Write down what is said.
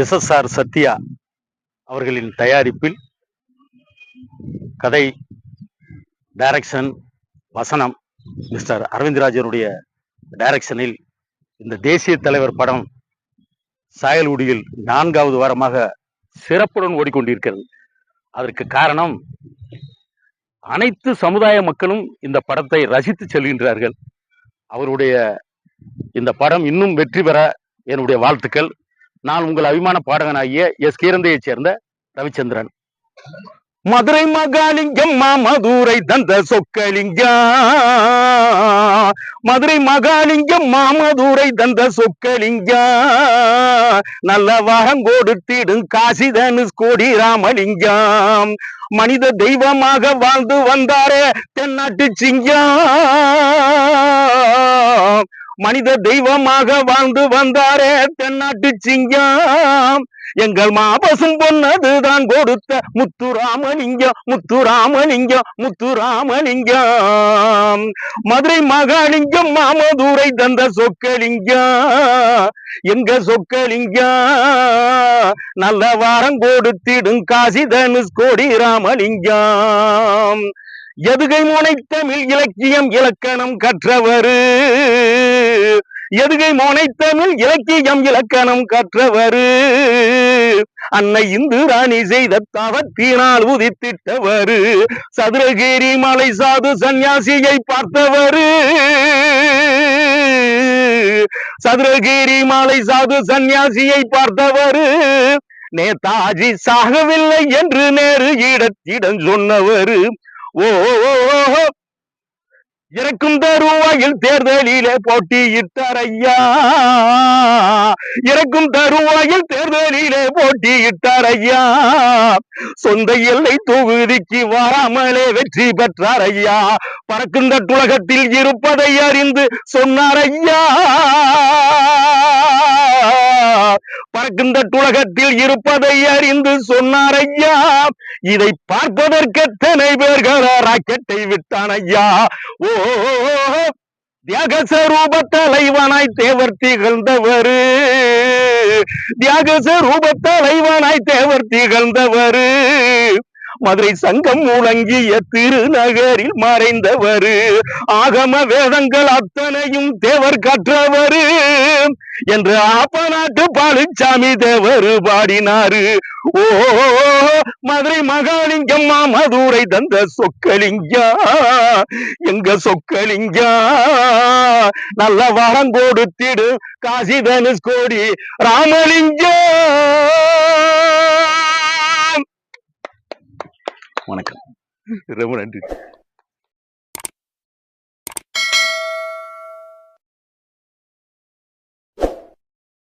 SSR Sathya அவர்களின் தயாரிப்பில் கதை, டைரக்ஷன், வசனம் மிஸ்டர் அரவிந்த்ராஜனுடைய டைரக்ஷனில் இந்த தேசிய தலைவர் படம் சாயல்குடியில் 4வது வாரமாக சிறப்புடன் ஓடிக்கொண்டிருக்கிறது. அதற்கு காரணம், அனைத்து சமுதாய மக்களும் இந்த படத்தை ரசித்து செல்கின்றார்கள். அவருடைய இந்த படம் இன்னும் வெற்றி பெற என்னுடைய வாழ்த்துக்கள். நான் உங்கள் அபிமான பாடகனாகிய எஸ் கீரந்தையை சேர்ந்த ரவிச்சந்திரன். மதுரை மகாலிங்கம் மாமதுரை தந்த சொக்கலிங்கம், மதுரை மகாலிங்கம் மாமதுரை தந்த சொக்கலிங்கம், நல்ல வரம் கொடுத்திடும் காசி தனுஷ்கோடி ராமலிங்கம், மனித தெய்வமாக வாழ்ந்து வந்தாரே தென்னாட்டு சிங்கம், மனித தெய்வமாக வாழ்ந்து வந்தாரே தென்னாட்டு சிங்கம், எங்கள் மாபசும் பொன்னதுதான் கொடுத்த முத்துராமலிங்கம், முத்துராமலிங்கம், முத்துராமலிங்கம், மதுரை மகாலிங்கம் மாமதுரை தந்த சொக்கலிங்கம், எங்க சொக்கலிங்கம், நல்ல வாரம் கொடுத்திடும் காசி தனுஷ்கோடி ராமலிங்கம், எதுகை மோனை தமிழ் இலக்கியம் இலக்கணம் கற்றவரு, எதுகை மோனை தமிழ் இலக்கியம் இலக்கணம் கற்றவரு, அன்னை இந்துராணி செய்த தவத்தினால் உதித்திட்டவரு, சதுரகிரி மலை சாது சன்னியாசியை பார்த்தவரு, சதுரகிரி மலை சாது சன்னியாசியை பார்த்தவரு, நேதாஜி சாகவில்லை என்று நேரு இடத்திடம் சொன்னவரு, ஓ இறக்கும் தருவாயில் தேர்தலிலே போட்டியிட்டார் ஐயா, இறக்கும் தருவாயில் தேர்தலிலே போட்டியிட்டார் ஐயா, சொந்த எல்லை தொகுதிக்கு வராமலே வெற்றி பெற்றார் ஐயா, பறக்கும் தட்டுலகத்தில் இருப்பதை அறிந்து சொன்னார் ஐயா, பறக்கும் தட்டுலகத்தில் இருப்பதை அறிந்து சொன்னார் ஐயா, இதை பார்ப்பதற்கு எத்தனை பேர்கள் ராக்கெட்டை விட்டான் ஐயா, ஓ தியாக ஸ்வரூப தலைவனாய் தேவர் திகழ்ந்தவரு, தியாக ஸ்வரூப தலைவனாய் தேவர் திகழ்ந்தவரு, மதுரை சங்கம் முழங்கிய திருநகரில் மறைந்தவரு, ஆகம வேதங்கள் அத்தனையும் தேவர் கற்றவரு என்று ஆப்பநாட்டு பாலுச்சாமி தேவர் பாடினாரு, ஓ மதுரை மகாலிங்கம் மாமதுரை தந்த சொக்கலிங்கம், எங்க சொக்கலிங்கம், நல்ல வரம் கொடுத்திடு காசி தனுஷ்கோடி ராமலிங்கம். வணக்கம், ரொம்ப நன்றி.